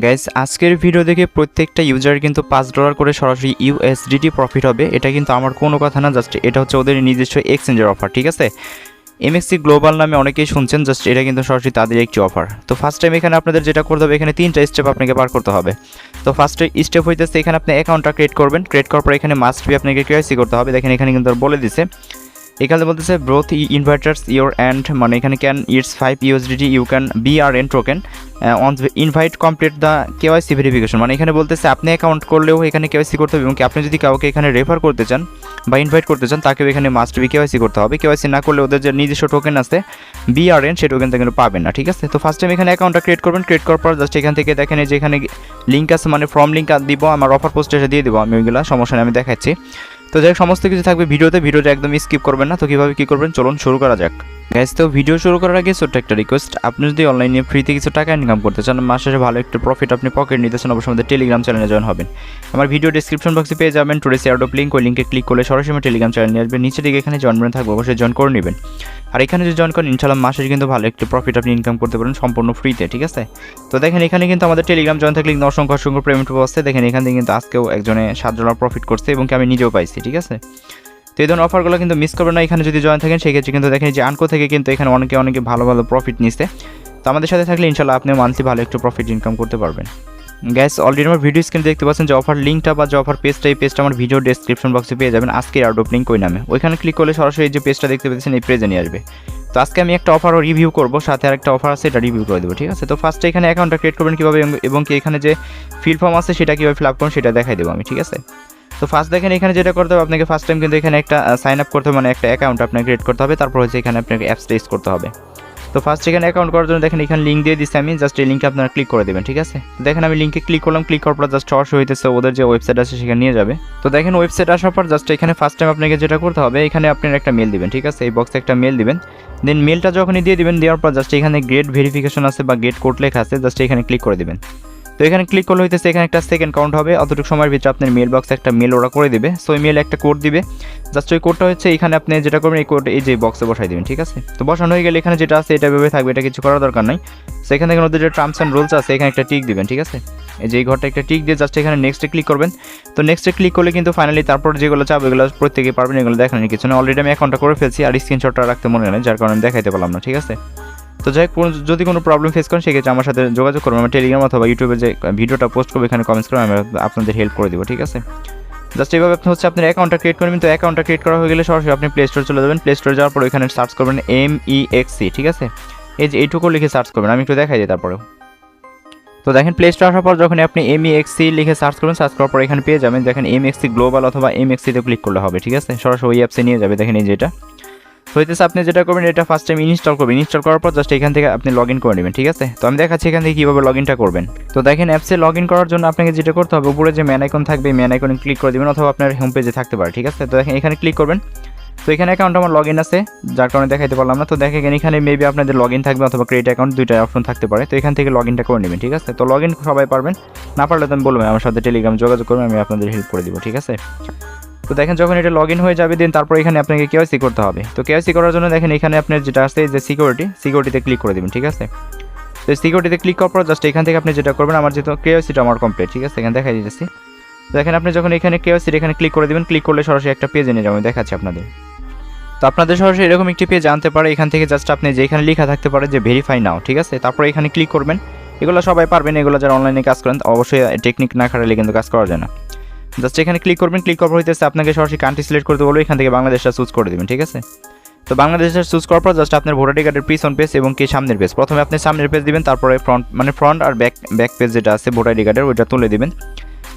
Guys আজকের video দেখে প্রত্যেকটা ইউজার কিন্তু $5 করে সরাসরি ইউএসডিটি প্রফিট হবে। এটা কিন্তু আমার কোনো কথা না, জাস্ট এটা হচ্ছে ওদের নিজস্ব এক্সচেঞ্জের অফার। ঠিক আছে, এমএক্সসি গ্লোবাল নামে অনেকেই শুনছেন, জাস্ট এটা কিন্তু সরাসরি তাদের একটি অফার। তো ফার্স্ট টাইম এখানে আপনাদের যেটা করতে হবে, এখানে 3টা স্টেপ আপনাকে পার করতে হবে। তো ফার্স্ট স্টেপ হইতেছে এখানে আপনি অ্যাকাউন্টটা ক্রিয়েট করবেন। ক্রিয়েট করার পর এখানে মাস্ট বি আপনাকে কেওয়াইসি করতে হবে। দেখেন এখানে কিন্তু বলে দিছে, এখানে বলতেছে ব্রোথ ইনভাইটার্স ইউর অ্যান্ড মানে এখানে can it's 5 USDT you can BRN token on invite complete the KYC verification. মানে এখানে বলতেছে আপনি অ্যাকাউন্ট করলেও এখানে কেওয়াইসি করতে হবে, এবং আপনি যদি কাউকে এখানে রেফার করতে চান বা ইনভাইট করতে চান তাকেও এখানে মাস্ট বি কেওয়াইসি করতে হবে। কেওয়াইসি না করলে ওদের যে নিজস্ব টোকেন আছে BRN সে টোকেন কিন্তু পাবেন না। ঠিক আছে, তো ফার্স্ট টাইম এখানে অ্যাকাউন্টটা ক্রিয়েট করবেন। ক্রিয়েট করার পর জাস্ট এখান থেকে দেখেন যে এখানে লিঙ্ক আছে, মানে ফর্ম লিঙ্ক দিব, আমার অফার পোস্টে এসে দিয়ে দেবো আমি, ওইগুলো সমস্যা নেই, আমি দেখাচ্ছি। তো যাই সমস্ত কিছু থাকবে ভিডিওটা একদম স্কিপ করবেন না। তো কীভাবে কী করবেন চলুন শুরু করা যাক। গাইস, তো ভিডিও শুরু করার আগে ছোট্ট একটা রিকোয়েস্ট, আপনি যদি অনলাইনে ফ্রিতে কিছু টাকা ইনকাম করতে চান, মাসে ভালো একটা প্রফিট আপনি পকেট নিতে চান, অবশ্যই আমাদের টেলিগ্রাম চ্যানেলে জয়েন হবেন। আমার ভিডিও ডিসক্রিপশন বক্সে পেয়ে যাবেন টুডেস এয়ারড্রপ লিঙ্ক, ওই লিঙ্কে ক্লিক করলে সরাসরি আমার টেলিগ্রাম চ্যানেল নিয়ে আসবে। নিচে দিকে এখানে জয়েন বাটন থাকবে, অবশ্যই জয়েন করে নেবেন। আর এখানে যদি জয়েন করেন ইনশাআল্লাহ মাসে কিন্তু ভালো একটা প্রফিট আপনি ইনকাম করতে পারেন সম্পূর্ণ ফ্রিতে। ঠিক আছে, তো দেখেন এখানে কিন্তু আমাদের টেলিগ্রাম জয়েন থাকলে অসংখ্য পেমেন্ট আসছে। দেখেন এখান থেকে কিন্তু আজকেও একজনে $7 প্রফিট করছে, এবং আমি নিজেও পাইছি। ঠিক আছে, তো এই ধরনের অফারগুলো কিন্তু মিস করবেন না। এখানে যদি জয়েন থাকেন সেক্ষেত্রে কিন্তু দেখেন যে আনকো থেকে কিন্তু এখানে অনেকে ভালো প্রফিট নিচ্ছে। তো আমাদের সাথে থাকলে ইনশাআল্লাহ আপনি মান্থলি ভালো একটু প্রফিট ইনকাম করতে পারবেন। গ্যাস, অলরেডি আমার ভিডিও স্ক্রিনে দেখতে পাচ্ছেন যে অফার লিঙ্কটা বা যে অফার পেজটা, এই পেজটা আমার ভিডিও ডেসক্রিপশন বক্সে পেয়ে যাবেন। আজকে এয়ারড্রপ লিঙ্ক ওই নামে, ওইখানে ক্লিক করলে সরাসরি এই যে পেজটা দেখতে পাচ্ছেন এই পেজে নিয়ে আসবে। তো আজকে আমি একটা অফারও রিভিউ করবো, সাথে আরেকটা অফার আছে এটা রিভিউ করে দেবো। ঠিক আছে, তো ফার্স্টে এখানে অ্যাকাউন্টটা ক্রিয়েট করবেন কীভাবে, এবং কি এখানে যে ফিল ফর্ম আছে সেটা কীভাবে ফিল আপ করুন সেটা দেখাই দেবো আমি। ঠিক আছে, তো ফার্স্ট দেখেন এখানে যেটা করতে হবে আপনাকে ফার্স্ট টাইম কিন্তু এখানে একটা সাইন আপ করতে হবে, মানে একটা অ্যাকাউন্ট আপনাকে ক্রিয়েট করতে হবে। তারপর হচ্ছে এখানে আপনাকে অ্যাপসটা ইউজ করতে হবে। তো ফার্স্ট এখানে অ্যাকাউন্ট করার জন্য দেখেন এখানে লিঙ্ক দিয়ে দিচ্ছি আমি, জাস্ট এই লিঙ্কে আপনারা ক্লিক করে দেবেন। ঠিক আছে, তো দেখেন আমি লিঙ্কে ক্লিক করলাম। ক্লিক করার পর জাস্ট সরাসরি হইতেছে ওদের যে ওয়েবসাইট আছে সেখানে নিয়ে যাবে। তো দেখেন ওয়েবসাইট আসার পর জাস্ট এখানে ফার্স্ট টাইম আপনাকে যেটা করতে হবে, এখানে আপনার একটা মেল দিবেন। ঠিক আছে, এই বক্সে একটা মেল দিবেন। দেন মেলটা যখনই দিয়ে দিবেন, দেওয়ার পর জাস্ট এখানে গেট ভেরিফিকেশন আছে বা গেট কোড লেখা আছে, জাস্ট এখানে ক্লিক করে দিবেন। তো এখানে ক্লিক করলে হইতেছে এখানে একটা সেকেন্ড কাউন্ট হবে, অতটুকু সময়ের ভিতরে আপনার মেল বক্সে একটা মেল ওরা করে দিবে। সো এই মেল একটা কোড দিবে, জাস্ট ওই কোডটা হচ্ছে এখানে আপনি যেটা করবেন এই কোড এই যে বক্সে বসাই দিবেন। ঠিক আছে, তো বসানো হয়ে গেলে এখানে যেটা আছে এটা ভেবে থাকবে, এটা কিছু করার দরকার নাই। সো এখানে দেখেন ওদের যে টার্মস অ্যান্ড রুলস আছে এখানে একটা টিক দিবেন। ঠিক আছে, এই যে এই ঘরটা একটা টিক দিয়ে জাস্ট এখানে নেক্সটে ক্লিক করবেন। তো নেক্সটে ক্লিক করলে কিন্তু ফাইনালি তারপর যেগুলো চাপ এগুলো প্রত্যেকেই পারবেন, এগুলো দেখানোর কিছু না। অলরেডি আমি অ্যাকাউন্টটা করে ফেলছি, আর স্ক্রিনশটটা রাখতে মনে নেই, যার কারণে আমি দেখাইতে পারলাম না। ঠিক আছে, তো যাই যদি কোনো প্রবলেম ফেস করেন সেক্ষেত্রে আমার সাথে যোগাযোগ করবেন। আমার টেলিগ্রাম অথবা ইউটিউবে যে ভিডিওটা পোস্ট করবো এখানে কমেন্টস করে আমি আপনাদের হেল্প করে দেবো। ঠিক আছে, জাস্ট এইভাবে আপনি হচ্ছে আপনার অ্যাকাউন্টটা ক্রিয়েট করবেন। তো অ্যাকাউন্টটা ক্রিয়েট করা হয়ে গেলে সরাসরি আপনি প্লে স্টোরে চলে যাবেন। প্লে স্টোরে যাওয়ার পর এখানে সার্চ করবেন MEXC। ঠিক আছে, এই যে এইটুকু লিখে সার্চ করবেন, আমি একটু দেখাই দিই তারপরেও। তো দেখেন প্লে স্টোরে আসার পর যখন আপনি MEXC লিখে সার্চ করবেন, সার্চ করার পর এখানে পেয়ে যাবেন দেখেন MEXC গ্লোবাল অথবা MEXC-তে ক্লিক করলে হবে। ঠিক আছে, সরাসরি ওই অ্যাপসে নিয়ে যাবে। দেখেন এই যেটা হইতেছে আপনি যেটা করবেন এটা ফার্স্ট টাইম ইনস্টল করবেন। ইনস্টল করার পর জাস্ট এখান থেকে আপনি লগ ইন করে নেবেন। ঠিক আছে, তো আমি দেখাচ্ছি এখান থেকে কীভাবে লগ ইনটা করবেন। তো দেখেন অ্যাপসে লগ ইন করার জন্য আপনাকে যেটা করতে হবে, উপরে যে ম্যান আইকন থাকবে ম্যান আইকনে ক্লিক করে দেবেন, অথবা আপনার হোম পেজে থাকতে পারে। ঠিক আছে, তো দেখেন এখানে ক্লিক করবেন। তো এখানে অ্যাকাউন্ট আমার লগ ইন আছে, যার কারণে দেখাইতে পারলাম না। তো দেখেন এখানে মেবি আপনাদের লগ ইন থাকবে অথবা ক্রিয়েট অ্যাকাউন্ট, দুইটা অপশন থাকতে পারে। তো এখান থেকে লগ ইনটা করে নেবেন। ঠিক আছে, তো লগ ইন সবাই পারবেন, না পারলে তো আমি বলবো আমার সাথে টেলিগ্রাম যোগাযোগ করবেন, আমি আপনাদের হেল্প করে দিব। ঠিক আছে, তো দেখেন যখন এটা লগ ইন হয়ে যাবে দেন তারপর এখানে আপনাকে কেওয়াইসি করতে হবে। তো কেওয়াইসি করার জন্য দেখেন এখানে আপনার যেটা আছে যে সিকিউরিটিতে ক্লিক করে দেবেন। ঠিক আছে, তো সিকিউরিটিতে ক্লিক করার পর জাস্ট এখান থেকে আপনি যেটা করবেন, আমার যেহেতু কেওয়াইসিটা আমার কমপ্লিট। ঠিক আছে, এখানে দেখাই দিতেছি। তো দেখেন আপনি যখন এখানে কেওয়াইসি এখানে ক্লিক করে দেবেন, ক্লিক করলে সরাসরি একটা পেজে নিয়ে যাবেন, দেখাচ্ছি আপনাদের। তো আপনাদের সরাসরি এরকম একটি পেজ আনতে পারে। এখান থেকে জাস্ট আপনি যেখানে লেখা থাকতে পারে যে ভেরিফাই নাও। ঠিক আছে, তারপর এখানে ক্লিক করবেন। এগুলো সবাই পারবেন, এগুলো যারা অনলাইনে কাজ করেন অবশ্যই টেকনিক না খাটালে কিন্তু কাজ করা যায় না। জাস্ট এখানে ক্লিক করবেন। ক্লিক করার হইতেছে আপনাকে সরাসরি কান্ট্রি সিলেক্ট করতে বলবো, এখান থেকে বাংলাদেশটা চুজ করে দেবেন। ঠিক আছে, তো বাংলাদেশটা চুজ করার পর জাস্ট আপনার ভোটার কার্ডের পিছন পেজ এবং কি সামনের পেজ, প্রথমে আপনি সামনের পেজ দিবেন, তারপরে ফ্রন্ট আর ব্যাক পেজ যেটা আছে ভোটার কার্ডের ওইটা তুলে দিবেন।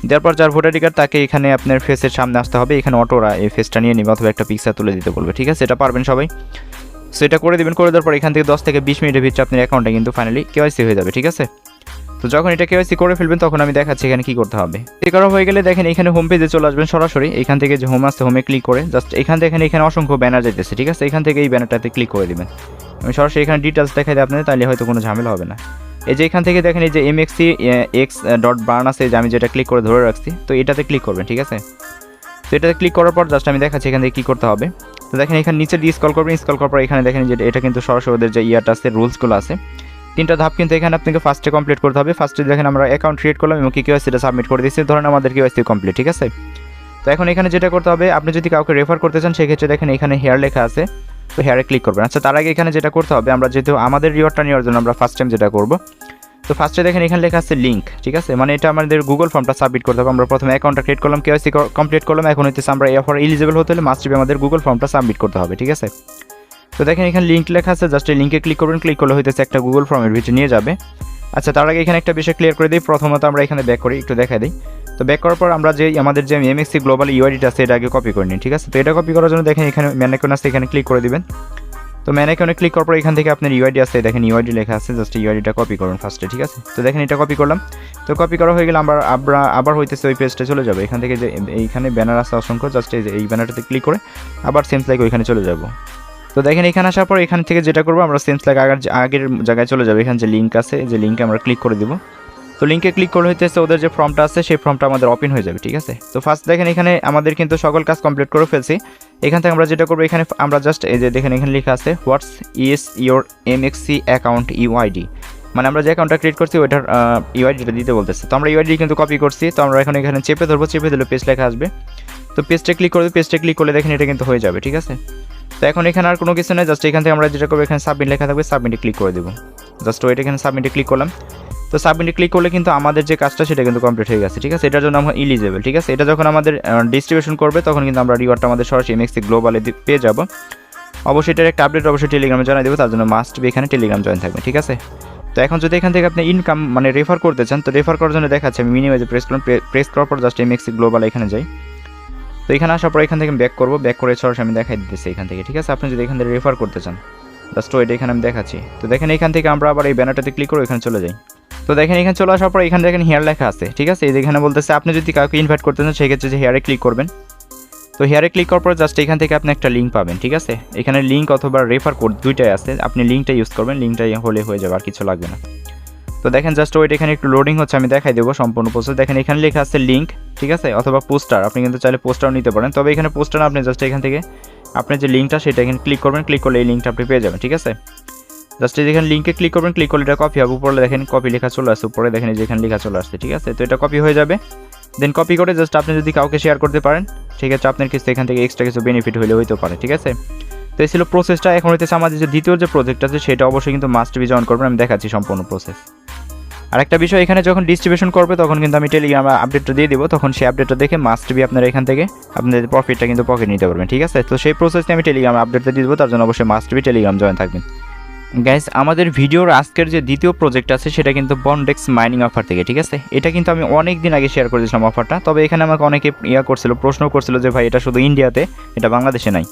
দেওয়ার পর যার ভোটার কার্ড তাকে এখানে আপনার ফেসের সামনে আসতে হবে, এখানে অটোরা এই ফেসটা নিয়ে নিবে অথবা একটা পিকচার তুলে দিতে বলবে। ঠিক আছে, এটা পারবেন সবাই। সো এটা করে দেবেন। করে দেওয়ার পর এখান থেকে 10 থেকে 20 মিনিটের ভিতরে আপনার অ্যাকাউন্টটা কিন্তু ফাইনালি কেওয়াইসি হয়ে যাবে। ঠিক আছে, তো যখন এটা কেওয়াইসি করে ফেলবেন তখন আমি দেখাচ্ছি এখানে কী করতে হবে। এই করা হয়ে গেলে দেখেন এখানে হোম পেজে চলে আসবেন সরাসরি। এখান থেকে যে হোম আছে হোমে ক্লিক করে জাস্ট এখান থেকে এখানে অসংখ্য ব্যানার যাইতেছে। ঠিক আছে, এখান থেকে এই ব্যানারটাতে ক্লিক করে দেবেন। আমি সরাসরি এখানে ডিটেলস দেখাই দিই আপনাদের, তাহলে হয়তো কোনো ঝামেলা হবে না। এই যে এখান থেকে দেখেন এই যে MEXC x.burn আছে, যে আমি যেটা ক্লিক করে ধরে রাখছি, তো এটাতে ক্লিক করবেন। ঠিক আছে, তো এটাতে ক্লিক করার পর জাস্ট আমি দেখাচ্ছি এখান থেকে কী করতে হবে। তো দেখেন এখানে নিচে দিয়ে স্ক্রল করবেন। স্ক্রল করার পর এখানে দেখেন যে এটা কিন্তু সরাসরি ওদের যে ইয়াটা আছে রুলসগুলো আছে তিনটা ধাপ কিন্তু এখানে আপনাকে ফার্স্টে কমপ্লিট করতে হবে। ফার্স্টে দেখেন আমরা অ্যাকাউন্ট ক্রিয়েট করলাম এবং কেওয়াইসিটা সাবমিট করে দিচ্ছি, ধরেন আমাদের কেওয়াইসি কমপ্লিট, ঠিক আছে। তো এখন এখানে যেটা করতে হবে, আপনি যদি কাউকে রেফার করতে চান সেক্ষেত্রে দেখেন এখানে হেয়ার লেখা আছে, তো হেয়ারে ক্লিক করবেন। আচ্ছা, তার আগে এখানে যেটা করতে হবে, আমরা যেহেতু আমাদের রিওয়ার্ডটা নেওয়ার জন্য আমরা ফার্স্ট টাইম যেটা করব, তো ফার্স্টে দেখেন এখানে লেখা আছে লিঙ্ক, ঠিক আছে, মানে এটা আমাদের গুগল ফর্মটা সাবমিট করতে হবে। আমরা প্রথমে অ্যাকাউন্টটা ক্রিয়েট করলাম, কেওয়াইসি কমপ্লিট করলাম, এখন হইতেছে আমরা এই অফার এলিজিবল হতে হলে মাস্ট বি আমাদের গুগল ফর্মটা সাবমিট করতে হবে, ঠিক আছে। তো দেখেন এখানে লিঙ্ক লেখা আছে, জাস্ট এই লিঙ্কে ক্লিক করবেন, ক্লিক করলে হইতেছে একটা গুগল ফর্মের ভিতরে নিয়ে যাবে। আচ্ছা, তার আগে এখানে একটা বিষয় ক্লিয়ার করে দিই। প্রথমত আমরা এখানে ব্যাক করি, একটু দেখাই দিই। তো ব্যাক করার পর আমরা যে আমাদের যে MEXC গ্লোবাল ইউআইডিটা আছে এটা আগে কপি করে নিই, ঠিক আছে। তো এটা কপি করার জন্য দেখেন এখানে ম্যান আইকন আছে, এখানে ক্লিক করে দিবেন। তো ম্যান আইকনে ক্লিক করার পর এখান থেকে আপনার ইউআইডি আছে, দেখেন ইউআইডি লেখা আছে, জাস্ট ইউআইডিটা কপি করুন ফার্স্টে, ঠিক আছে। তো দেখেন এটা কপি করলাম। তো কপি করা হয়ে গেলে আমরা আবার হইতেছে ওই পেজটা চলে যাবে। এখান থেকে যে এইখানে ব্যানার আছে অসংখ্য, জাস্ট এই ব্যানারটাতে ক্লিক করে আবার সেমস লাইক ওইখানে চলে যাব। তো দেখেন এখানে আসার পর এখান থেকে যেটা করবো, আমরা সেমস লাইক আগের জায়গায় চলে যাবে। এখানে যে লিঙ্ক আছে, যে লিঙ্কে আমরা ক্লিক করে দিব। তো লিঙ্কে ক্লিক করলে হইতেছে ওদের যে ফর্মটা আছে সেই ফর্মটা আমাদের ওপেন হয়ে যাবে, ঠিক আছে। তো ফার্স্ট দেখেন এখানে আমাদের কিন্তু সকল কাজ কমপ্লিট করে ফেলছি। এখান থেকে আমরা যেটা করবো, এখানে আমরা জাস্ট এই যে দেখেন এখানে লেখা আছে what's is your MEXC account UID, মানে আমরা যে অ্যাকাউন্টটা ক্রিয়েট করছি ওইটার ইউআইডিটা দিতে বলতেছে। তো আমরা ইউআইডি কিন্তু কপি করছি, তো আমরা এখন এখানে চেপে ধরবো, চেপে দিলে পেজ লেখা আসবে। তো পেজটা ক্লিক করবে, পেজটা ক্লিক করলে দেখেন এটা কিন্তু হয়ে যাবে, ঠিক আছে। তো এখন এখানে আর কোনো কিছু নেই, জাস্ট এখান থেকে আমরা যেটা করবো, এখানে সাবমিট লেখা থাকবে, সাবমিটে ক্লিক করে দেবো। জাস্ট ওইটা এখানে সাবমিটে ক্লিক করলাম। তো সাবমিটে ক্লিক করলে কিন্তু আমাদের যে কাজটা সেটা কিন্তু কমপ্লিট হয়ে গেছে, ঠিক আছে। এটার জন্য আমরা ইলিজিবল, ঠিক আছে। এটা যখন আমাদের ডিস্ট্রিবিউশন করবে তখন কিন্তু আমরা রিওয়ার্ডটা আমাদের সরাসরি MEXC গ্লোবালে পেয়ে যাবো। অবশ্যই এটার একটা আপডেট অবশ্যই টেলিগ্রামে জানিয়ে দেবো, তার জন্য মাস্ট বি এখানে টেলিগ্রাম জয়েন থাকবে, ঠিক আছে। তো এখন যদি এখান থেকে আপনি ইনকাম মানে রেফার করতে চান, তো রেফার করার জন্য দেখাচ্ছে আমি মিনিমাইজে প্রেস করলাম, প্রেস করার পর জাস্ট MEXC গ্লোবাল এখানে যাই। তো এখানে আসার পর এখান থেকে ব্যাক করবো, ব্যাক করে সরাসরি আমি দেখাই দিতেছি এখান থেকে, ঠিক আছে। আপনি যদি এখান থেকে রেফার করতে চান, জাস্ট ওইটা এখানে আমি দেখাচ্ছি। তো দেখেন এখান থেকে আমরা আবার এই ব্যানারটাতে ক্লিক করে এখানে চলে যাই। তো দেখেন এখানে চলে আসার পর এখানে দেখেন হেয়ার লেখা আছে, ঠিক আছে। এখানে বলতেছে আপনি যদি কাউকে ইনভাইট করতে চান সেক্ষেত্রে যে হেয়ারে ক্লিক করবেন। তো হেয়ারে ক্লিক করার পর জাস্ট এখান থেকে আপনি একটা লিঙ্ক পাবেন, ঠিক আছে। এখানে লিঙ্ক অথবা রেফার কোড দুইটাই আছে, আপনি লিঙ্কটা ইউজ করবেন, লিঙ্কটাই হলে হয়ে যাবে, আর কিছু লাগবে না। তো দেখেন জাস্ট ওইটা এখানে একটু লোডিং হচ্ছে, আমি দেখাই দেবো সম্পূর্ণ প্রসেস। দেখেন এখানে লেখা আছে লিঙ্ক, ঠিক আছে, অথবা পোস্টার, আপনি কিন্তু চাইলে পোস্টারও নিতে পারেন। তবে এখানে পোস্টার আপনি জাস্ট এখান থেকে আপনি যে লিঙ্কটা সেটা এখানে ক্লিক করবেন, ক্লিক করলে এই লিঙ্কটা আপনি পেয়ে যাবেন, ঠিক আছে। জাস্ট যেখানে লিঙ্কে ক্লিক করবেন, ক্লিক করলে এটা কপি হবে, উপরে দেখেন কপি লেখা চলে আসছে, উপরে দেখেন যেখানে লেখা চলে আসছে, ঠিক আছে। তো এটা কপি হয়ে যাবে, দেন কপি করে জাস্ট আপনি যদি কাউকে শেয়ার করতে পারেন, ঠিক আছে, আপনার কিছু এখান থেকে এক্সট্রা কিছু বেনিফিট হইতে পারে, ঠিক আছে। তো এই ছিল প্রসেসটা। এখন হইতেছে আমাদের যে দ্বিতীয় যে প্রজেক্ট আছে সেটা অবশ্যই কিন্তু মাস্ট বি জয়েন করবেন, আমি দেখাচ্ছি সম্পূর্ণ প্রসেস। আর একটা বিষয়, এখানে যখন ডিস্ট্রিবিউশন করবে তখন কিন্তু আমি টেলিগ্রামে আপডেটটা দিয়ে দিব, তখন সেই আপডেটটা দেখে মাস্ট বি আপনারা এখান থেকে আপনাদের প্রফিটটা কিন্তু পকেট নিতে পারবেন, ঠিক আছে। তো সেই প্রসেসে আমি টেলিগ্রামে আপডেটটা দিয়ে দেবো, তার জন্য অবশ্যই মাস্ট বি টেলিগ্রাম জয়েন থাকবেন। গাইস, আমাদের ভিডিওর আজকের যে দ্বিতীয় প্রজেক্ট আছে সেটা কিন্তু বন্ডেক্স মাইনিং অফার থেকে, ঠিক আছে। এটা কিন্তু আমি অনেক দিন আগে শেয়ার করেছিলাম অফারটা, তবে এখানে আমাকে অনেকে প্রশ্ন করছিল যে ভাই এটা শুধু ইন্ডিয়াতে, এটা বাংলাদেশে নাই।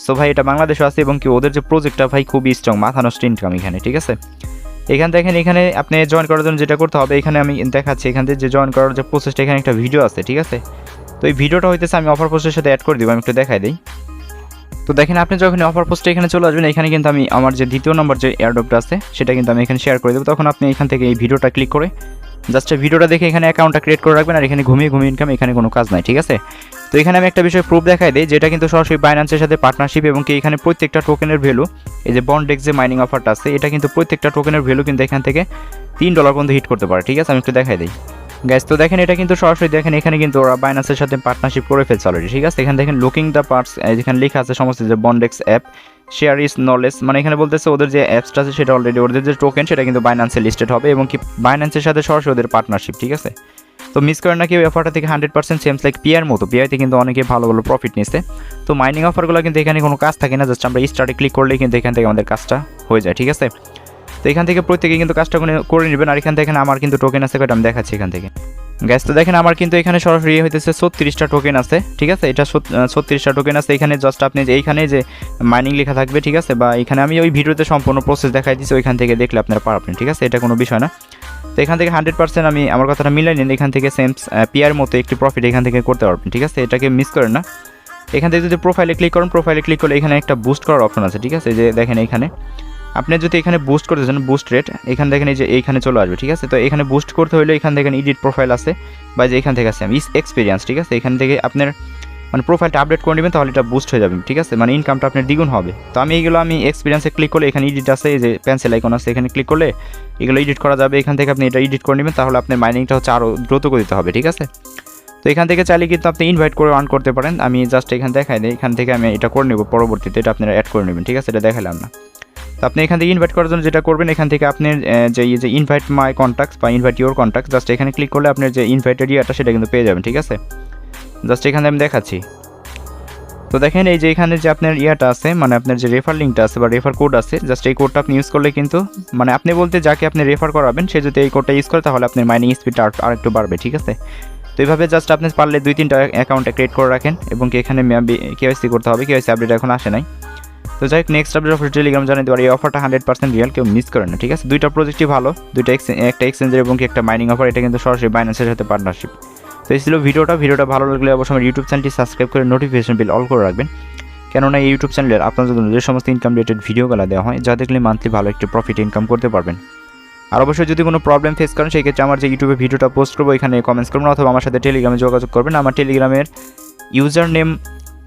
সো ভাই এটা বাংলাদেশে আছে, এবং কি ওদের যে প্রজেক্টটা ভাই খুবই স্ট্রং, মাথা নষ্ট ইনকাম এখানে, ঠিক আছে। এখান দেখেন এখানে আপনি জয়েন করার জন্য যেটা করতে হবে, এখানে আমি দেখাচ্ছি এখান থেকে যে জয়েন করার যে প্রসেসটা, এখানে একটা ভিডিও আছে, ঠিক আছে। তো এই ভিডিওটা হইতেছে আমি অফার পোস্টের সাথে অ্যাড করে দিব, আমি একটু দেখাই দিই। তো দেখেন আপনি যখন অফার পোস্টে এখানে চলে আসবেন, এখানে কিন্তু আমি আমার যে দ্বিতীয় নম্বর যে এয়ারড্রপটা আছে সেটা কিন্তু আমি এখানে শেয়ার করে দেবো। তখন আপনি এখান থেকে এই ভিডিওটা ক্লিক করে জাস্ট ভিডিওটা দেখে এখানে অ্যাকাউন্টটা ক্রিয়েট করে রাখবেন, আর এখানে ঘুমিয়ে ইনকাম, এখানে কোনো কাজ নাই, ঠিক আছে। তো এখানে আমি একটা বিষয় প্রুফ দেখাই দিই, যেটা কিন্তু সরাসরি বাইন্যান্সের সাথে পার্টনারশিপ, এবং কি এখানে প্রত্যেকটা টোকেনের ভ্যালু, এই যে বন্ডেক্স যে মাইনিং অফারটা আছে এটা কিন্তু প্রত্যেকটা টোকেনের ভ্যালু কিন্তু এখান থেকে $3 পর্যন্ত হিট করতে পারে, ঠিক আছে। আমি একটু দেখাই দিই গাইস। তো দেখেন এটা কিন্তু সরাসরি দেখেন এখানে কিন্তু ওরা বাইন্যান্সের সাথে পার্টনারশিপ করে ফেলছে অলরেডি, ঠিক আছে। এখানে দেখেন লুকিং দ্য পার্টস, যেখানে লেখা আছে সমস্ত যে বন্ডেক্স অ্যাপ শেয়ার ইজ নলেজ, মানে এখানে বলতেছে ওদের যে অ্যাপসটা আছে সেটা অলরেডি ওদের যে টোকেন সেটা কিন্তু বাইন্যান্সে লিস্টেড হবে, এবং কি বাইন্যান্সের সাথে সরাসরি ওদের পার্টনারশিপ, ঠিক আছে। তো মিস করেন না কেউ অফারটা থেকে 100% সেমস লাইক পিআর মতো, পিআইতে কিন্তু অনেকে ভালো ভালো প্রফিট নিচ্ছে। তো মাইনিং অফারগুলো কিন্তু এখানে কোনো কাজ থাকে না, জাস্ট আমরা স্টার্টে ক্লিক করলেই কিন্তু এখান থেকে আমাদের কাজটা হয়ে যায়, ঠিক আছে। তো এখান থেকে প্রত্যেকে কিন্তু কাজটা করে নেবেন। আর এখান থেকে আমার কিন্তু টোকেন আছে, আমি দেখাচ্ছি এখান থেকে গ্যাস। তো দেখেন আমার কিন্তু এখানে সরাসরি হইতেছে 36টা টোকেন আছে, ঠিক আছে। এটা 36টা টোকেন আছে। এখানে জাস্ট আপনি যে এইখানে যে মাইনিং লেখা থাকবে, ঠিক আছে, বা এখানে আমি ওই ভিডিওতে সম্পূর্ণ প্রসেস দেখাই দিচ্ছি, ওইখান থেকে দেখলে আপনারা পারবেন, ঠিক আছে। এটা কোনো বিষয় না। তো এখান থেকে 100% আমি আমার কথাটা মিলাই নিন, এখান থেকে সেমস পিআর মতো একটি প্রফিট এখান থেকে করতে পারবেন, ঠিক আছে। এটাকে মিস করেন না। এখান থেকে যদি প্রোফাইলে ক্লিক করেন, প্রোফাইলে ক্লিক করলে এখানে একটা বুস্ট করার অপশন আছে, ঠিক আছে। যে দেখেন এখানে আপনি যদি এখানে বুস্ট করতে চান, বুস্ট রেট এখানে দেখেন এই যে এইখানে চলে আসবে, ঠিক আছে। তো এখানে বুস্ট করতে হলে এখান থেকে এডিট প্রোফাইল আছে, বা যে এখান থেকে আছে আমি এক্সপিরিয়েন্স, ঠিক আছে। এখান থেকে আপনার মানে প্রোফাইলটা আপডেট করে নেবেন, তাহলে এটা বুস্ট হয়ে যাবে, ঠিক আছে, মানে ইনকামটা আপনার দ্বিগুণ হবে। তো আমি এক্সপিরিয়েন্সে ক্লিক করলে এখানে এডিট আছে, এই যে পেন্সিল আইকন আছে, এখানে ক্লিক করলে এগুলো এডিট করা যাবে। এখান থেকে আপনি এটা এডিট করে নেবেন, তাহলে আপনার মাইনিংটা হচ্ছে আরও দ্রুত গতিতে হবে, ঠিক আছে। তো এখান থেকে চাইলে কিন্তু আপনি ইনভাইট করে অন করতে পারেন। আমি জাস্ট এখানে দেখাই দিই, এখান থেকে আমি এটা করে নেব, পরবর্তীতে এটা আপনারা অ্যাড করে নেবেন, ঠিক আছে, এটা দেখালাম না। তো আপনি এখান থেকে ইনভাইট করার জন্য যেটা করবেন, এখান থেকে আপনার যে ইনভাইট মাই কন্ট্যাক্টস বা ইনভাইট ইউর কন্ট্যাক্ট, জাস্ট এখানে ক্লিক করলে আপনার যে ইনভাইটেড ইয়াটা সেটা কিন্তু পেয়ে যাবেন, ঠিক আছে। জাস্ট এখানে আমি দেখাচ্ছি। তো দেখেন এই যে এখানে যে আপনার ইয়াটা আছে, মানে আপনার যে রেফার লিঙ্কটা আছে বা রেফার কোড আছে, জাস্ট এই কোডটা আপনি ইউজ করলে কিন্তু, মানে আপনি বলতে যাকে আপনি রেফার করাবেন সে যদি এই কোডটা ইউজ করে, তাহলে আপনার মাইনিং স্পিডটা আর একটু বাড়বে, ঠিক আছে। তো এইভাবে জাস্ট আপনি পারলে 2-3টা অ্যাকাউন্টে ক্রিয়েট করে রাখেন, এবং এখানে কেওয়াইসি করতে হবে, কেওয়াইসি আপডেট এখন আসে নাই। তো যাই হোক, নেক্সট আপডেট অফার টেলিগ্রাম জানিয়ে দেওয়ার, এই অফারটা 100% রিয়েল, কেউ মিস করেন না, ঠিক আছে। দুইটা প্রজেক্টই ভালো, একটা এক্সচেঞ্জের এবং একটা মাইনিং অফার, এটা কিন্তু সরাসরি বাইন্যান্সের সাথে পার্টনারশিপ। তো এই ছিল ভিডিওটা ভালো লাগলে অবশ্যই আমার ইউটিউব চ্যানেলটি সাবস্ক্রাইব করে নোটিফিকেশন বেল অল করে রাখবেন, কেননা এই ইউটিউব চ্যানেলের আপনাদের জন্য যে সমস্ত ইনকাম রিলেটেড ভিডিওগুলো দেওয়া হয়, যা দেখলে মান্থলি ভালো একটি প্রফিট ইনকাম করতে পারবেন। আর অবশ্যই যদি কোনো প্রবলেম ফেস করেন, সেই ক্ষেত্রে আমার যে ইউটিউবে ভিডিওটা পোস্ট করবো এখানে কমেন্টস করবেন, অথবা আমার সাথে টেলিগ্রামে যোগাযোগ করবেন। আমার টেলিগ্রামের ইউজার নেম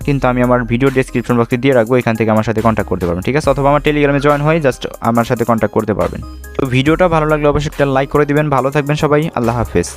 কিন্তু আমি আমার ভিডিও ডেসক্রিপশন বক্সে দিয়ে রাখবো, এখান থেকে আমার সাথে কন্ট্যাক্ট করতে পারবেন, ঠিক আছে, অথবা আমার টেলিগ্রামে জয়েন হয়ে জাস্ট আমার সাথে কন্ট্যাক্ট করতে পারবেন। তো ভিডিওটা ভালো লাগলে অবশ্যই একটা লাইক করে দিবেন। ভালো থাকবেন সবাই, আল্লাহ হাফেজ।